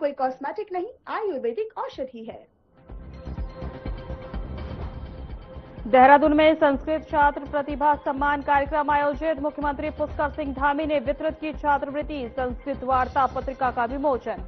कोई कॉस्मेटिक नहीं, आयुर्वेदिक औषधि है। देहरादून में संस्कृत छात्र प्रतिभा सम्मान कार्यक्रम आयोजित। मुख्यमंत्री पुष्कर सिंह धामी ने वितरित की छात्रवृत्ति। संस्कृत वार्ता पत्रिका का विमोचन।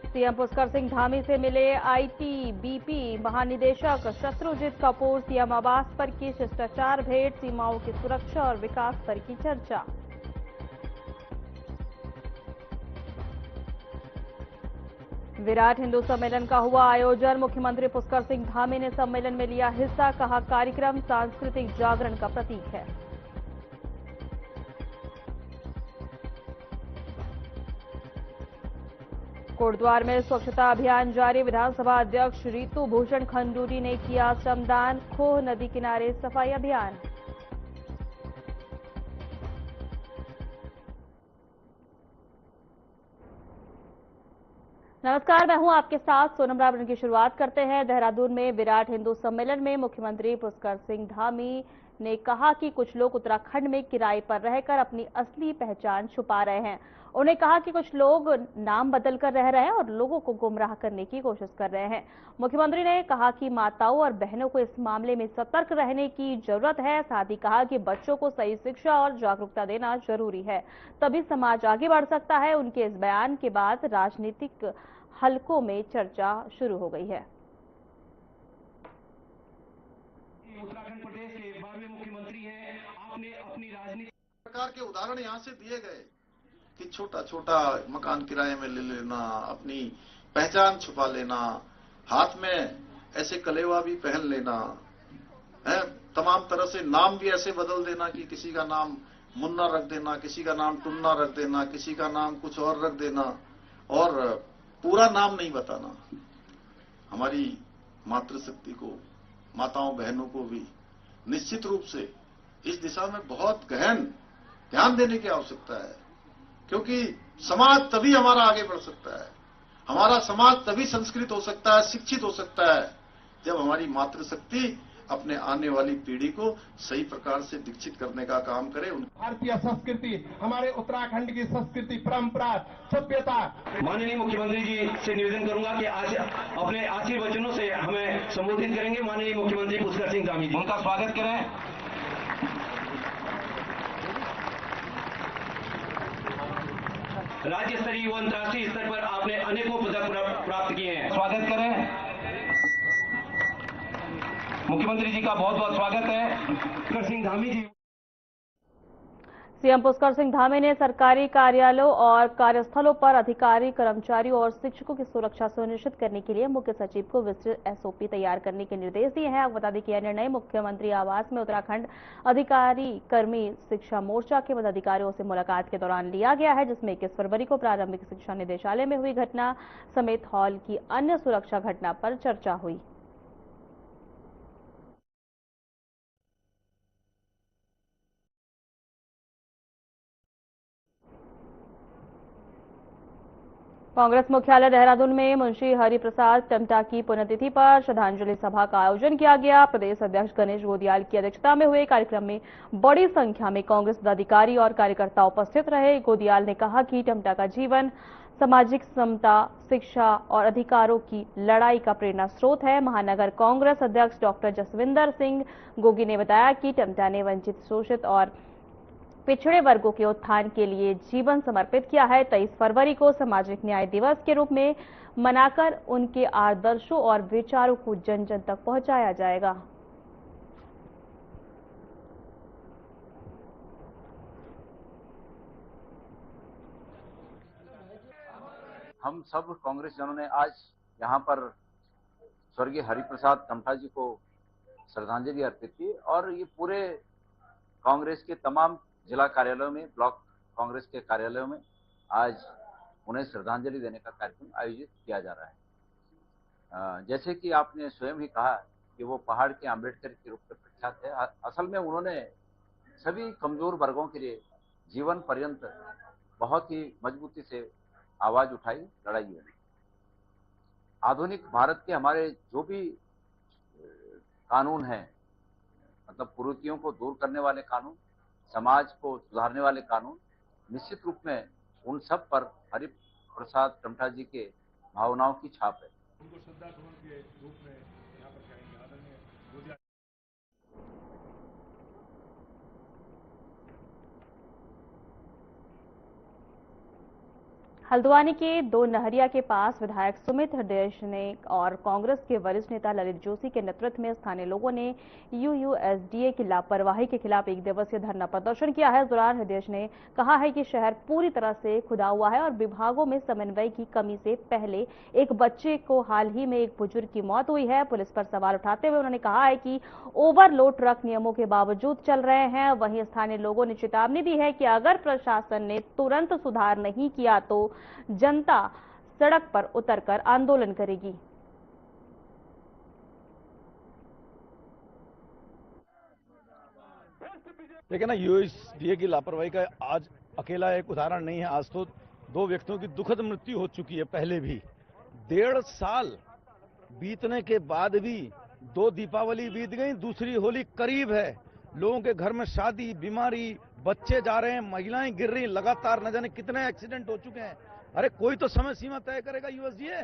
सीएम पुष्कर सिंह धामी से मिले आईटीबीपी महानिदेशक शत्रुजीत कपूर। सीएम आवास पर की शिष्टाचार भेंट। सीमाओं की सुरक्षा और विकास पर की चर्चा। विराट हिंदू सम्मेलन का हुआ आयोजन। मुख्यमंत्री पुष्कर सिंह धामी ने सम्मेलन में लिया हिस्सा। कहा, कार्यक्रम सांस्कृतिक जागरण का प्रतीक है। कोटद्वार में स्वच्छता अभियान जारी। विधानसभा अध्यक्ष रीतू भूषण खंडूरी ने किया श्रमदान। खोह नदी किनारे सफाई अभियान। नमस्कार, मैं हूं आपके साथ सोनम रावण। की शुरुआत करते हैं। देहरादून में विराट हिंदू सम्मेलन में मुख्यमंत्री पुष्कर सिंह धामी ने कहा कि कुछ लोग उत्तराखंड में किराए पर रहकर अपनी असली पहचान छुपा रहे हैं। उन्होंने कहा कि कुछ लोग नाम बदलकर रह रहे हैं और लोगों को गुमराह करने की कोशिश कर रहे हैं। मुख्यमंत्री ने कहा कि माताओं और बहनों को इस मामले में सतर्क रहने की जरूरत है। साथ ही कहा कि बच्चों को सही शिक्षा और जागरूकता देना जरूरी है, तभी समाज आगे बढ़ सकता है। उनके इस बयान के बाद राजनीतिक हलकों में चर्चा शुरू हो गई है। उत्तराखंड प्रदेश के 12वें मुख्यमंत्री हैं। आपने अपनी राजनीति प्रकार के उदाहरण यहाँ से दिए गए कि छोटा छोटा मकान किराए में ले लेना, अपनी पहचान छुपा लेना, हाथ में ऐसे कलेवा भी पहन लेना है, तमाम तरह से नाम भी ऐसे बदल देना कि किसी का नाम मुन्ना रख देना, किसी का नाम टुन्ना रख देना, किसी का नाम कुछ और रख देना और पूरा नाम नहीं बताना। हमारी मातृशक्ति को, माताओं बहनों को भी निश्चित रूप से इस दिशा में बहुत गहन ध्यान देने की आवश्यकता है, क्योंकि समाज तभी हमारा आगे बढ़ सकता है, हमारा समाज तभी संस्कृत हो सकता है, शिक्षित हो सकता है, जब हमारी मातृशक्ति अपने आने वाली पीढ़ी को सही प्रकार से दीक्षित करने का काम करे। भारतीय संस्कृति, हमारे उत्तराखंड की संस्कृति, परंपरा, सभ्यता। माननीय मुख्यमंत्री जी से निवेदन करूंगा कि आज अपने आशीर्वचनों से हमें संबोधित करेंगे माननीय मुख्यमंत्री पुष्कर सिंह धामी जी। उनका स्वागत करें। राज्य स्तरीय एवं अंतर्राष्ट्रीय स्तर पर आपने अनेकों पदक प्राप्त किए हैं। स्वागत करें। मुख्यमंत्री जी का बहुत बहुत स्वागत है। पुष्कर सिंह धामी जी। सीएम पुष्कर सिंह धामी ने सरकारी कार्यालयों और कार्यस्थलों पर अधिकारी, कर्मचारियों और शिक्षकों की सुरक्षा सुनिश्चित करने के लिए मुख्य सचिव को विस्तृत एसओपी तैयार करने के निर्देश दिए हैं। आपको बता दें कि यह निर्णय मुख्यमंत्री आवास में उत्तराखंड अधिकारी कर्मी शिक्षा मोर्चा के पदाधिकारियों से मुलाकात के दौरान लिया गया है, जिसमें 21 फरवरी को प्रारंभिक शिक्षा निदेशालय में हुई घटना समेत हॉल की अन्य सुरक्षा घटना पर चर्चा हुई। कांग्रेस मुख्यालय देहरादून में मुंशी हरिप्रसाद टमटा की पुण्यतिथि पर श्रद्धांजलि सभा का आयोजन किया गया। प्रदेश अध्यक्ष गणेश गोदियाल की अध्यक्षता में हुए कार्यक्रम में बड़ी संख्या में कांग्रेस पदाधिकारी और कार्यकर्ता उपस्थित रहे। गोदियाल ने कहा कि टमटा का जीवन सामाजिक समता, शिक्षा और अधिकारों की लड़ाई का प्रेरणा स्रोत है। महानगर कांग्रेस अध्यक्ष डॉक्टर जसविंदर सिंह गोगी ने बताया कि टमटा ने वंचित, शोषित और पिछड़े वर्गों के उत्थान के लिए जीवन समर्पित किया है। 23 फरवरी को सामाजिक न्याय दिवस के रूप में मनाकर उनके आदर्शों और विचारों को जन जन तक पहुंचाया जाएगा। हम सब कांग्रेस जनों ने आज यहाँ पर स्वर्गीय हरिप्रसाद टमटा जी को श्रद्धांजलि अर्पित की और ये पूरे कांग्रेस के तमाम जिला कार्यालयों में, ब्लॉक कांग्रेस के कार्यालयों में आज उन्हें श्रद्धांजलि देने का कार्यक्रम आयोजित किया जा रहा है। जैसे कि आपने स्वयं ही कहा कि वो पहाड़ के अम्बेडकर के रूप में प्रख्यात है। असल में उन्होंने सभी कमजोर वर्गों के लिए जीवन पर्यंत बहुत ही मजबूती से आवाज उठाई, लड़ाई लड़ी। आधुनिक भारत के हमारे जो भी कानून हैं, मतलब कुरीतियों को दूर करने वाले कानून, समाज को सुधारने वाले कानून निश्चित रूप में उन सब पर हरि प्रसाद टमटा जी के भावनाओं की छाप है। उनको श्रद्धासुमन के रूप में यहाँ पर करेंगे आदरणीय गोदिया। हल्द्वानी के दो नहरिया के पास विधायक सुमित हृदयेश ने और कांग्रेस के वरिष्ठ नेता ललित जोशी के नेतृत्व में स्थानीय लोगों ने यूयूएसडीए की लापरवाही के खिलाफ एक दिवसीय धरना प्रदर्शन किया है। इस दौरान हृदयेश ने कहा है कि शहर पूरी तरह से खुदा हुआ है और विभागों में समन्वय की कमी से पहले एक बच्चे को हाल ही में एक बुजुर्ग की मौत हुई है। पुलिस पर सवाल उठाते हुए उन्होंने कहा है कि ओवरलोड ट्रक नियमों के बावजूद चल रहे हैं। वहीं स्थानीय लोगों ने चेतावनी दी है कि अगर प्रशासन ने तुरंत सुधार नहीं किया तो जनता सड़क पर उतरकर आंदोलन करेगी। लेकिन ना यूएसडीए की लापरवाही का आज अकेला एक उदाहरण नहीं है। आज तो दो व्यक्तियों की दुखद मृत्यु हो चुकी है। पहले भी 1.5 साल बीतने के बाद भी 2 दीपावली बीत गई, दूसरी होली करीब है। लोगों के घर में शादी, बीमारी, बच्चे जा रहे हैं, महिलाएं गिर रही, लगातार न जाने कितने एक्सीडेंट हो चुके हैं। अरे कोई तो समय सीमा तय करेगा यूएसडीए।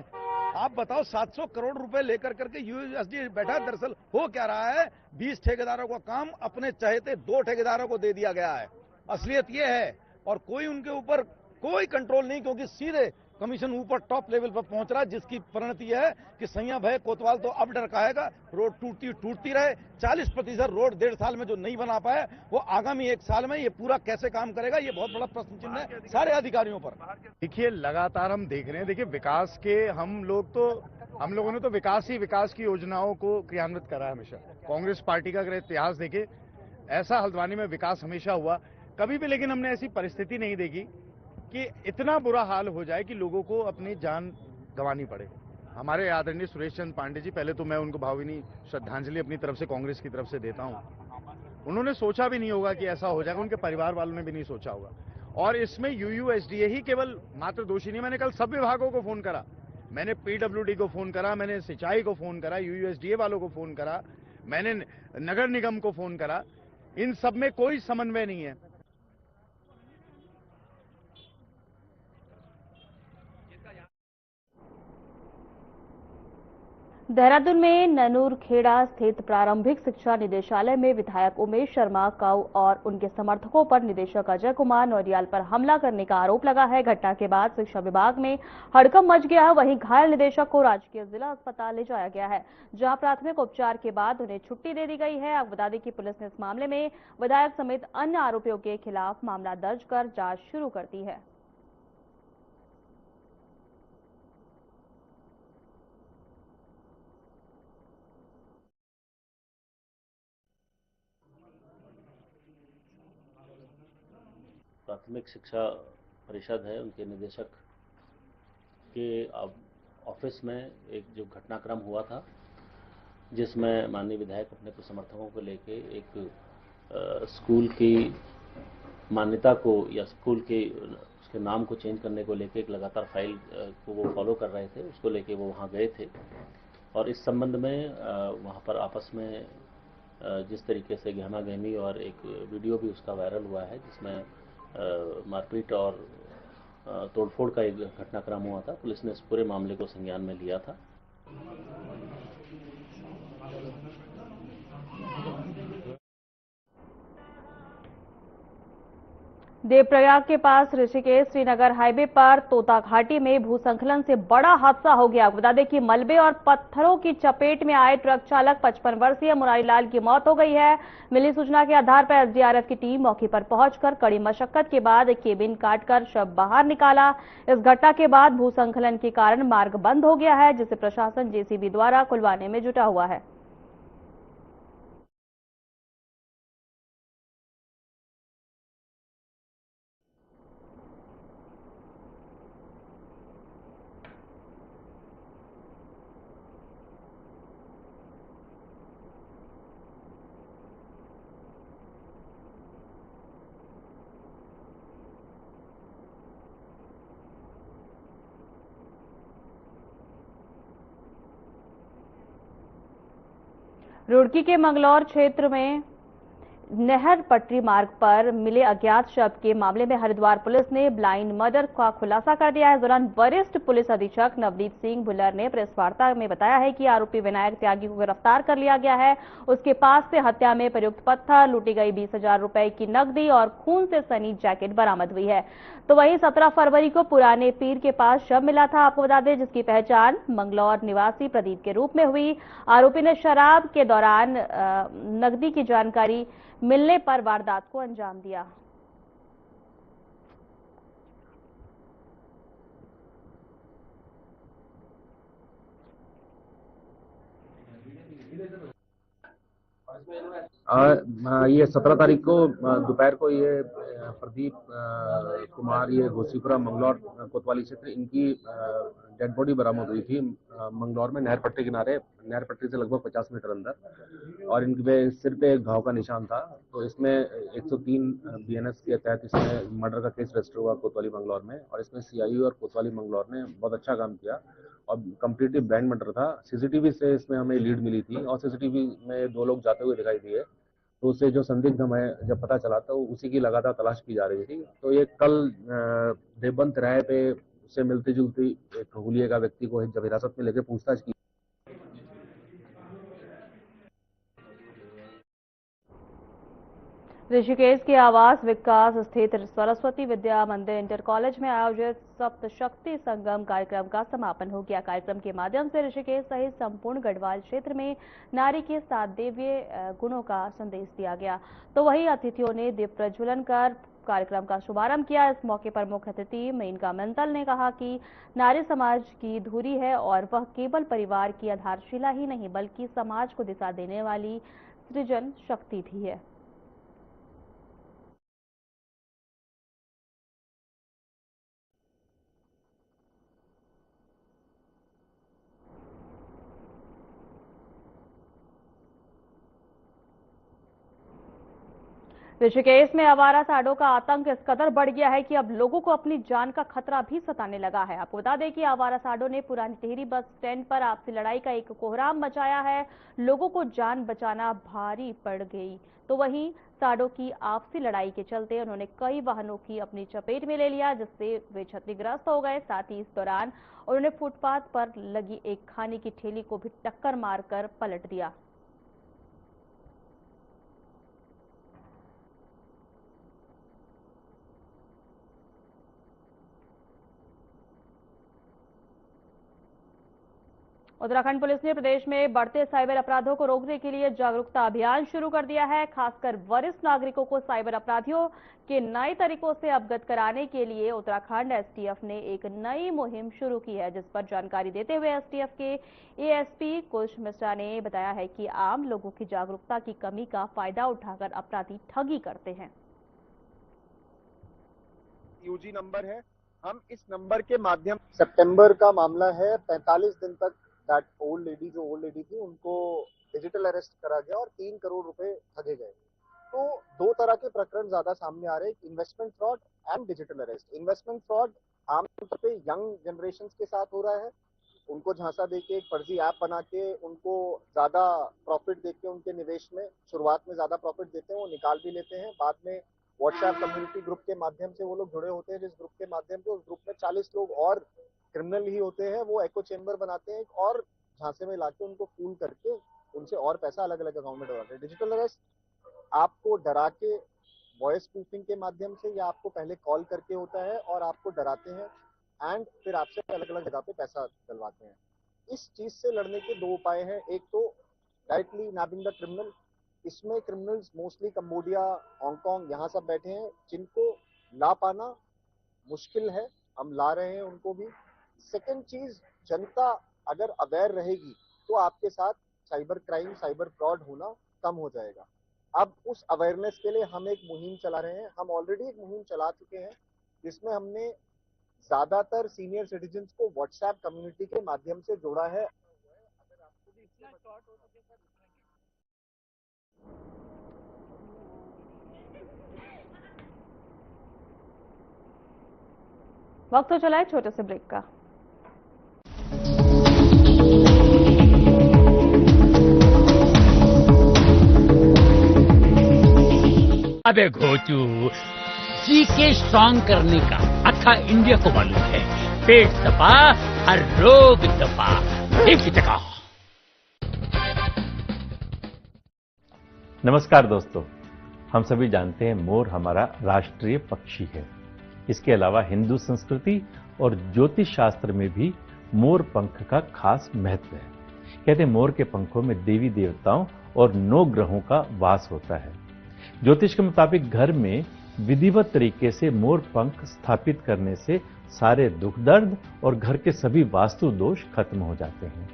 आप बताओ, 700 करोड़ रुपए लेकर करके यूएसडीए बैठा है। दरअसल हो क्या रहा है, 20 ठेकेदारों का काम अपने चहेते 2 ठेकेदारों को दे दिया गया है। असलियत ये है, और कोई उनके ऊपर कोई कंट्रोल नहीं, क्योंकि सीधे कमीशन ऊपर टॉप लेवल पर पहुंच रहा है, जिसकी परिणति है कि सैया भय कोतवाल तो अब डर खाएगा। रोड टूटती रहे। 40% रोड 1.5 साल में जो नहीं बना पाए, वो आगामी 1 साल में ये पूरा कैसे काम करेगा, ये बहुत बड़ा प्रश्न चिन्ह है सारे अधिकारियों पर। देखिए, लगातार हम देख रहे हैं। देखिए, विकास के हम लोगों ने तो विकास की योजनाओं को क्रियान्वित करा है हमेशा। कांग्रेस पार्टी का अगर इतिहास देखे, ऐसा हल्द्वानी में विकास हमेशा हुआ कभी भी, लेकिन हमने ऐसी परिस्थिति नहीं देखी कि इतना बुरा हाल हो जाए कि लोगों को अपनी जान गंवानी पड़े। हमारे आदरणीय सुरेश चंद्र पांडे जी, पहले तो मैं उनको भावभीनी श्रद्धांजलि अपनी तरफ से, कांग्रेस की तरफ से देता हूं। उन्होंने सोचा भी नहीं होगा कि ऐसा हो जाएगा, उनके परिवार वालों ने भी नहीं सोचा होगा। और इसमें यूयूएसडीए ही केवल मात्र दोषी नहीं। मैंने कल सब विभागों को फोन करा, मैंने पीडब्ल्यूडी को फोन करा, मैंने सिंचाई को फोन करा, यूयूएसडीए वालों को फोन करा, मैंने नगर निगम को फोन करा। इन सब में कोई समन्वय नहीं है। देहरादून में ननूरखेड़ा स्थित प्रारंभिक शिक्षा निदेशालय में विधायक उमेश शर्मा काऊ और उनके समर्थकों पर निदेशक अजय कुमार नौरियाल पर हमला करने का आरोप लगा है। घटना के बाद शिक्षा विभाग में हड़कंप मच गया है। वहीं घायल निदेशक को राजकीय जिला अस्पताल ले जाया गया है, जहां प्राथमिक उपचार के बाद उन्हें छुट्टी दे दी गई है। अब बता दें कि पुलिस ने इस मामले में विधायक समेत अन्य आरोपियों के खिलाफ मामला दर्ज कर जांच शुरू कर दी है। प्राथमिक शिक्षा परिषद है, उनके निदेशक के ऑफिस में एक जो घटनाक्रम हुआ था, जिसमें माननीय विधायक अपने कुछ समर्थकों को लेके एक स्कूल की मान्यता को या स्कूल के उसके नाम को चेंज करने को लेके एक लगातार फाइल को वो फॉलो कर रहे थे, उसको लेके वो वहाँ गए थे। और इस संबंध में वहाँ पर आपस में जिस तरीके से गहमा गहमी और एक वीडियो भी उसका वायरल हुआ है, जिसमें मारपीट और तोड़फोड़ का एक घटनाक्रम हुआ था। पुलिस ने इस पूरे मामले को संज्ञान में लिया था। देवप्रयाग के पास ऋषिकेश श्रीनगर हाईवे पर तोता घाटी में भूस्खलन से बड़ा हादसा हो गया। बता दें कि मलबे और पत्थरों की चपेट में आए ट्रक चालक 55 वर्षीय मुरारी लाल की मौत हो गई है। मिली सूचना के आधार पर एसडीआरएफ की टीम मौके पर पहुंचकर कड़ी मशक्कत के बाद केबिन काटकर शव बाहर निकाला। इस घटना के बाद भूस्खलन के कारण मार्ग बंद हो गया है, जिसे प्रशासन जेसीबी द्वारा खुलवाने में जुटा हुआ है। रुड़की के मंगलौर क्षेत्र में नहर पटरी मार्ग पर मिले अज्ञात शव के मामले में हरिद्वार पुलिस ने ब्लाइंड मर्डर का खुलासा कर दिया है। इस दौरान वरिष्ठ पुलिस अधीक्षक नवदीप सिंह भुल्लर ने प्रेस वार्ता में बताया है कि आरोपी विनायक त्यागी को गिरफ्तार कर लिया गया है। उसके पास से हत्या में प्रयुक्त पत्थर, लूटी गई 20,000 रुपए की नकदी और खून से सनी जैकेट बरामद हुई है। तो वहीं 17 फरवरी को पुराने पीर के पास शव मिला था, आपको बता दें, जिसकी पहचान मंगलौर निवासी प्रदीप के रूप में हुई। आरोपी ने शराब के दौरान नकदी की जानकारी मिलने पर वारदात को अंजाम दिया। ये 17 तारीख को दोपहर को ये प्रदीप कुमार, ये घोसीपुरा मंगलौर कोतवाली क्षेत्र, इनकी डेड बॉडी बरामद हुई थी मंगलौर में नहर पट्टी किनारे, नहर पट्टी से लगभग 50 मीटर अंदर, और इनके सिर पे एक घाव का निशान था। तो इसमें 103 BNS के तहत इसमें मर्डर का केस रजिस्टर हुआ कोतवाली मंगलौर में, और इसमें CIU और कोतवाली मंगलौर ने बहुत अच्छा काम किया और कंप्लीटली ब्लाइंड मर्डर था। CCTV से इसमें हमें लीड मिली थी और CCTV में 2 लोग जाते हुए दिखाई दिए। तो उससे जो संदिग्ध हमें जब पता चला तो उसी की लगातार तलाश की जा रही थी। तो ये कल देवबंद तिराहे पे उससे मिलती जुलती एक हुलिये का व्यक्ति को जब हिरासत में लेकर पूछताछ की। ऋषिकेश के आवास विकास स्थित सरस्वती विद्या मंदिर इंटर कॉलेज में आयोजित सप्तशक्ति संगम कार्यक्रम का समापन हो गया। कार्यक्रम के माध्यम से ऋषिकेश सहित संपूर्ण गढ़वाल क्षेत्र में नारी के 7 देवीय गुणों का संदेश दिया गया। तो वहीं अतिथियों ने दीप प्रज्वलन कर कार्यक्रम का शुभारंभ किया। इस मौके पर मुख्य अतिथि मेनका मंतल ने कहा कि नारी समाज की धुरी है और वह केवल परिवार की आधारशिला ही नहीं बल्कि समाज को दिशा देने वाली सृजन शक्ति भी है। ऋषिकेश में आवारा सांडों का आतंक इस कदर बढ़ गया है कि अब लोगों को अपनी जान का खतरा भी सताने लगा है। आपको बता दें कि आवारा सांडों ने पुरानी टिहरी बस स्टैंड पर आपसी लड़ाई का एक कोहराम मचाया है। लोगों को जान बचाना भारी पड़ गई। तो वहीं सांडों की आपसी लड़ाई के चलते उन्होंने कई वाहनों की अपनी चपेट में ले लिया, जिससे वे क्षतिग्रस्त हो गए। साथ ही इस दौरान उन्होंने फुटपाथ पर लगी एक खाने की ठेली को भी टक्कर मारकर पलट दिया। उत्तराखंड पुलिस ने प्रदेश में बढ़ते साइबर अपराधों को रोकने के लिए जागरूकता अभियान शुरू कर दिया है। खासकर वरिष्ठ नागरिकों को साइबर अपराधियों के नए तरीकों से अवगत कराने के लिए उत्तराखंड STF ने एक नई मुहिम शुरू की है, जिस पर जानकारी देते हुए STF के ASP कुश मिश्रा ने बताया है कि आम लोगों की जागरूकता की कमी का फायदा उठाकर अपराधी ठगी करते हैं। UG नंबर है, हम इस नंबर के माध्यम सितंबर का मामला है, 45 दिन तक दैट ओल्ड लेडी थी उनको डिजिटल अरेस्ट करा गया और 3 करोड़ रुपए ठगे गए। तो 2 तरह के प्रकरण ज्यादा सामने आ रहे हैं, investment fraud and digital arrest. Investment fraud आमतौर पे यंग जनरेशन के साथ हो रहा है, उनको झांसा देके एक फर्जी ऐप बना के उनको ज्यादा प्रॉफिट देके उनके निवेश में शुरुआत में ज्यादा प्रॉफिट देते हैं, वो निकाल भी लेते हैं। बाद में व्हाट्सएप कम्युनिटी ग्रुप के माध्यम से वो लोग जुड़े होते हैं, जिस ग्रुप के माध्यम से उस ग्रुप में 40 लोग और क्रिमिनल ही होते हैं, वो एको चेम्बर बनाते हैं और झांसे में लाके उनको फूल करके उनसे और पैसा अलग अलग अकाउंट में डलवाते हैं। डिजिटल अरेस्ट आपको डरा के वॉइस स्पूफिंग के माध्यम से या आपको पहले कॉल करके होता है और आपको डराते हैं एंड फिर आपसे अलग अलग जगह पे पैसा डलवाते हैं। इस चीज से लड़ने के 2 उपाय हैं। एक तो डायरेक्टली नैबिंग द क्रिमिनल, इसमें क्रिमिनल्स मोस्टली कंबोडिया, हांगकांग यहाँ सब बैठे हैं, जिनको ला पाना मुश्किल है, हम ला रहे हैं उनको भी। सेकंड चीज, जनता अगर अवेयर रहेगी तो आपके साथ साइबर क्राइम, साइबर फ्रॉड होना कम हो जाएगा। अब उस अवेयरनेस के लिए हम एक मुहिम चला रहे हैं। हम ऑलरेडी एक मुहिम चला चुके हैं जिसमें हमने ज्यादातर सीनियर सिटीजन्स को व्हाट्सएप कम्युनिटी के माध्यम से जोड़ा है। अगर आपको भी इतना शॉर्ट हो सके सर वक्त हो चला है छोटे से ब्रेक का। अबे घोचू, जीके स्ट्रॉन्ग करने का अथा इंडिया को मालूम है। पेट दबा हर रोग दबा, एक टका। नमस्कार दोस्तों, हम सभी जानते हैं मोर हमारा राष्ट्रीय पक्षी है। इसके अलावा हिंदू संस्कृति और ज्योतिष शास्त्र में भी मोर पंख का खास महत्व है। कहते हैं मोर के पंखों में देवी देवताओं और 9 ग्रहों का वास होता है। ज्योतिष के मुताबिक घर में विधिवत तरीके से मोर पंख स्थापित करने से सारे दुख दर्द और घर के सभी वास्तु दोष खत्म हो जाते हैं।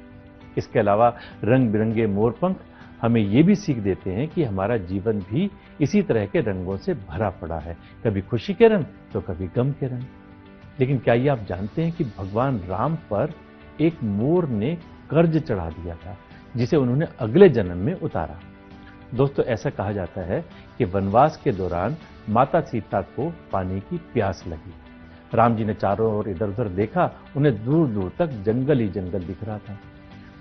इसके अलावा रंग बिरंगे मोर पंख हमें ये भी सीख देते हैं कि हमारा जीवन भी इसी तरह के रंगों से भरा पड़ा है, कभी खुशी के रंग तो कभी गम के रंग। लेकिन क्या ये आप जानते हैं कि भगवान राम पर एक मोर ने कर्ज चढ़ा दिया था, जिसे उन्होंने अगले जन्म में उतारा। दोस्तों, ऐसा कहा जाता है कि वनवास के दौरान माता सीता को पानी की प्यास लगी। राम जी ने चारों ओर इधर उधर देखा, उन्हें दूर दूर तक जंगल ही जंगल दिख रहा था।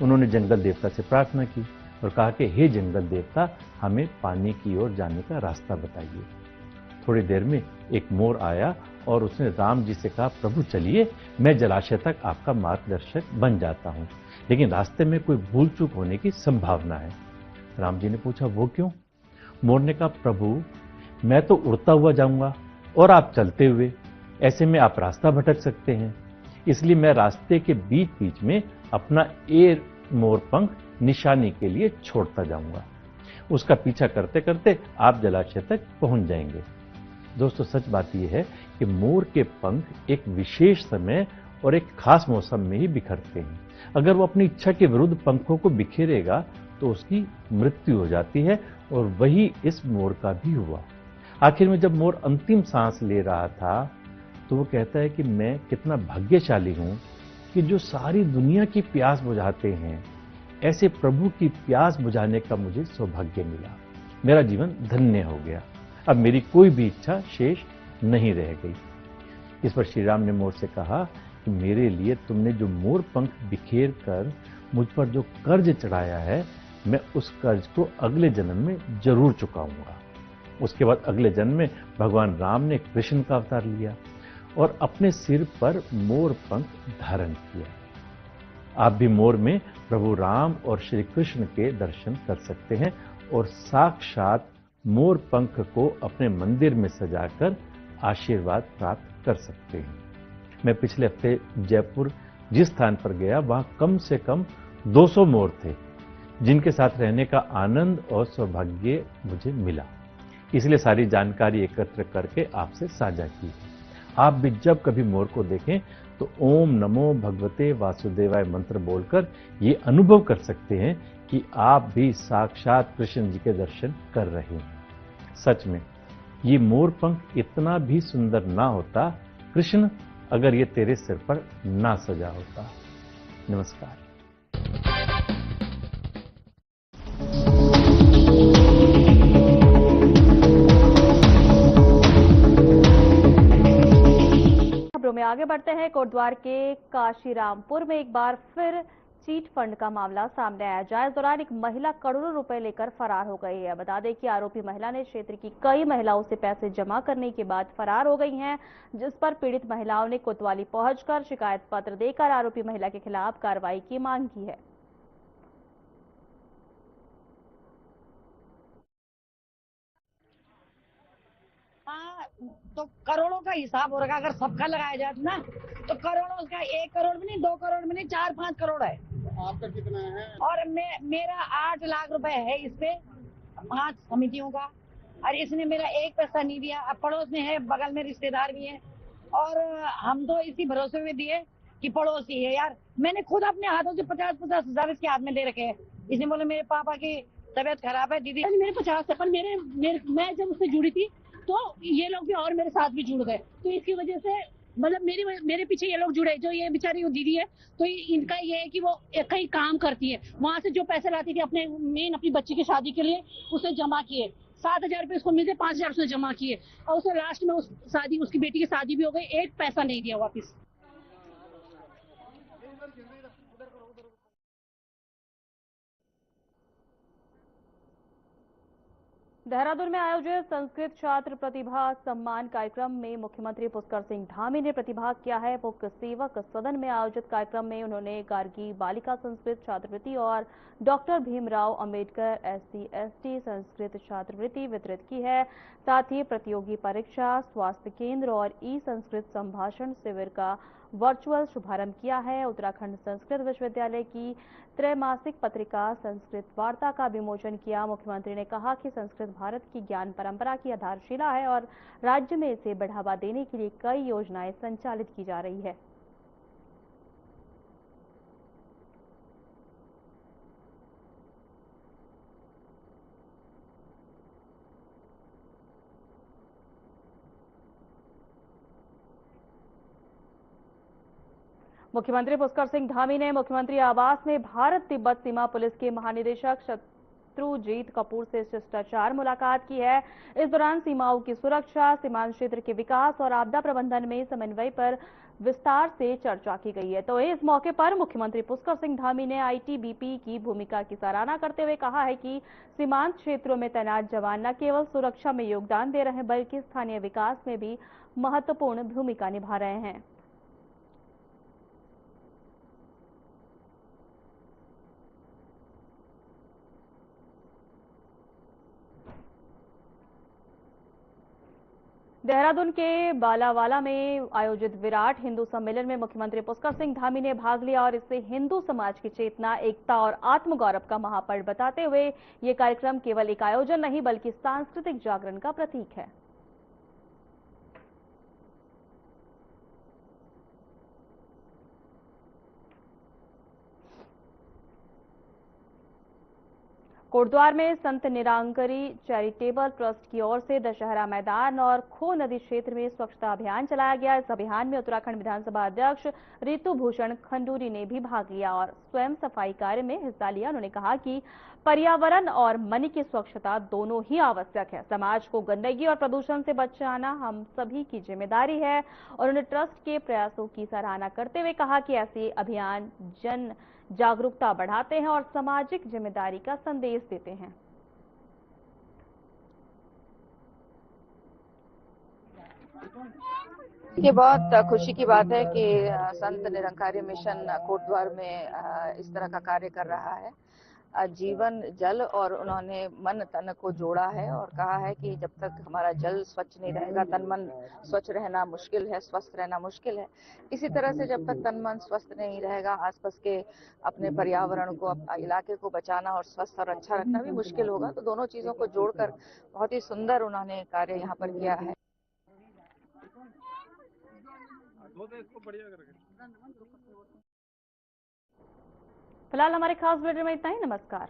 उन्होंने जंगल देवता से प्रार्थना की और कहा कि हे जंगल देवता, हमें पानी की ओर जाने का रास्ता बताइए। थोड़ी देर में एक मोर आया और उसने राम जी से कहा, प्रभु चलिए, मैं जलाशय तक आपका मार्गदर्शक बन जाता हूं, लेकिन रास्ते में कोई भूल चूक होने की संभावना है। राम जी ने पूछा, वो क्यों? मोर ने कहा, प्रभु मैं तो उड़ता हुआ जाऊंगा और आप चलते हुए, ऐसे में आप रास्ता भटक सकते हैं, इसलिए मैं रास्ते के बीच बीच में अपना एक मोर पंख निशानी के लिए छोड़ता जाऊंगा। उसका पीछा करते करते आप जलाशय तक पहुंच जाएंगे। दोस्तों, सच बात यह है कि मोर के पंख एक विशेष समय और एक खास मौसम में ही बिखरते हैं। अगर वो अपनी इच्छा के विरुद्ध पंखों को बिखेरेगा तो उसकी मृत्यु हो जाती है, और वही इस मोर का भी हुआ। आखिर में जब मोर अंतिम सांस ले रहा था तो वो कहता है कि मैं कितना भाग्यशाली हूं कि जो सारी दुनिया की प्यास बुझाते हैं, ऐसे प्रभु की प्यास बुझाने का मुझे सौभाग्य मिला। मेरा जीवन धन्य हो गया, अब मेरी कोई भी इच्छा शेष नहीं रह गई। इस पर श्री राम ने मोर से कहा कि मेरे लिए तुमने जो मोर पंख बिखेर कर मुझ पर जो कर्ज चढ़ाया है, मैं उस कर्ज को अगले जन्म में जरूर चुकाऊंगा। उसके बाद अगले जन्म में भगवान राम ने कृष्ण का अवतार लिया और अपने सिर पर मोर पंख धारण किया। आप भी मोर में प्रभु राम और श्री कृष्ण के दर्शन कर सकते हैं और साक्षात मोर पंख को अपने मंदिर में सजाकर आशीर्वाद प्राप्त कर सकते हैं। मैं पिछले हफ्ते जयपुर जिस स्थान पर गया, वहां कम से कम 200 मोर थे, जिनके साथ रहने का आनंद और सौभाग्य मुझे मिला। इसलिए सारी जानकारी एकत्र करके आपसे साझा की। आप भी जब कभी मोर को देखें तो ओम नमो भगवते वासुदेवाय मंत्र बोलकर ये अनुभव कर सकते हैं कि आप भी साक्षात कृष्ण जी के दर्शन कर रहे हैं। सच में ये मोर पंख इतना भी सुंदर ना होता, कृष्ण, अगर ये तेरे सिर पर ना सजा होता। नमस्कार। खबरों में आगे बढ़ते हैं। कोटद्वार के काशीरामपुर में एक बार फिर चीट फंड का मामला सामने आया, जहां इस दौरान एक महिला करोड़ों रुपए लेकर फरार हो गई है। बता दें कि आरोपी महिला ने क्षेत्र की कई महिलाओं से पैसे जमा करने के बाद फरार हो गई हैं, जिस पर पीड़ित महिलाओं ने कोतवाली पहुंचकर शिकायत पत्र देकर आरोपी महिला के खिलाफ कार्रवाई की मांग की है। तो करोड़ों का हिसाब हो रखा, अगर सबका लगाया जाए ना तो करोड़ों का, 1 करोड़ भी नहीं, 2 करोड़ भी नहीं, 4-5 करोड़ है। आपका कितना है? और मेरा 8 लाख रुपए है इस पे, 5 समितियों का, और इसने मेरा एक पैसा नहीं दिया। अब पड़ोस में है, बगल में रिश्तेदार भी है, और हम तो इसी भरोसे में दिए कि पड़ोसी है यार। मैंने खुद अपने हाथों से 50-50 हजार इसके हाथ में दे रखे हैं। इसने बोले मेरे पापा की तबीयत खराब है, दीदी मेरे 50 है, पर मैं जब उससे जुड़ी थी तो ये लोग भी और मेरे साथ भी जुड़ गए, तो इसकी वजह से मतलब मेरे पीछे ये लोग जुड़े। जो ये बेचारी दीदी है, तो इनका ये है कि वो कहीं काम करती है, वहां से जो पैसे लाती थी अपनी बच्ची की शादी के लिए उसे जमा किए। 7,000 रुपए उसको मिलते, 5,000 उसने जमा किए, और उसे लास्ट में उसकी बेटी की शादी भी हो गई, एक पैसा नहीं दिया वापिस। देहरादून में आयोजित संस्कृत छात्र प्रतिभा सम्मान कार्यक्रम में मुख्यमंत्री पुष्कर सिंह धामी ने प्रतिभाग किया है। मुख्य सेवक सदन में आयोजित कार्यक्रम में उन्होंने गार्गी बालिका संस्कृत छात्रवृत्ति और डॉक्टर भीमराव अंबेडकर SC/ST संस्कृत छात्रवृत्ति वितरित की है। साथ ही प्रतियोगी परीक्षा, स्वास्थ्य केंद्र और संस्कृत संभाषण शिविर का वर्चुअल शुभारंभ किया है। उत्तराखंड संस्कृत विश्वविद्यालय की त्रैमासिक पत्रिका संस्कृत वार्ता का विमोचन किया। मुख्यमंत्री ने कहा कि संस्कृत भारत की ज्ञान परंपरा की आधारशिला है और राज्य में इसे बढ़ावा देने के लिए कई योजनाएं संचालित की जा रही है। मुख्यमंत्री पुष्कर सिंह धामी ने मुख्यमंत्री आवास में भारत तिब्बत सीमा पुलिस के महानिदेशक शत्रुजीत कपूर से शिष्टाचार मुलाकात की है। इस दौरान सीमाओं की सुरक्षा, सीमांत क्षेत्र के विकास और आपदा प्रबंधन में समन्वय पर विस्तार से चर्चा की गई है। तो इस मौके पर मुख्यमंत्री पुष्कर सिंह धामी ने ITBP की भूमिका की सराहना करते हुए कहा है कि सीमांत क्षेत्रों में तैनात जवान न केवल सुरक्षा में योगदान दे रहे हैं बल्कि स्थानीय विकास में भी महत्वपूर्ण भूमिका निभा रहे हैं। देहरादून के बालावाला में आयोजित विराट हिंदू सम्मेलन में मुख्यमंत्री पुष्कर सिंह धामी ने भाग लिया और इसे हिंदू समाज की चेतना, एकता और आत्मगौरव का महापर्व बताते हुए ये कार्यक्रम केवल एक आयोजन नहीं बल्कि सांस्कृतिक जागरण का प्रतीक है। कोटद्वार में संत निरंकारी चैरिटेबल ट्रस्ट की ओर से दशहरा मैदान और खो नदी क्षेत्र में स्वच्छता अभियान चलाया गया। इस अभियान में उत्तराखंड विधानसभा अध्यक्ष रितु भूषण खंडूरी ने भी भाग लिया और स्वयं सफाई कार्य में हिस्सा लिया। उन्होंने कहा कि पर्यावरण और मन की स्वच्छता दोनों ही आवश्यक है। समाज को गंदगी और प्रदूषण से बचाना हम सभी की जिम्मेदारी है। और उन्होंने ट्रस्ट के प्रयासों की सराहना करते हुए कहा कि ऐसे अभियान जन जागरूकता बढ़ाते हैं और सामाजिक जिम्मेदारी का संदेश देते हैं। ये बहुत खुशी की बात है कि संत निरंकारी मिशन कोटद्वार में इस तरह का कार्य कर रहा है। जीवन जल और उन्होंने मन तन को जोड़ा है और कहा है कि जब तक हमारा जल स्वच्छ नहीं रहेगा, तन मन स्वच्छ रहना मुश्किल है, स्वस्थ रहना मुश्किल है। इसी तरह से जब तक तन मन स्वस्थ नहीं रहेगा, आसपास के अपने पर्यावरण को, इलाके को बचाना और स्वस्थ और अच्छा रखना भी मुश्किल होगा। तो दोनों चीजों को जोड़कर बहुत ही सुंदर उन्होंने कार्य यहाँ पर किया है। फिलहाल हमारे खास बुलेटिन में इतना ही। नमस्कार।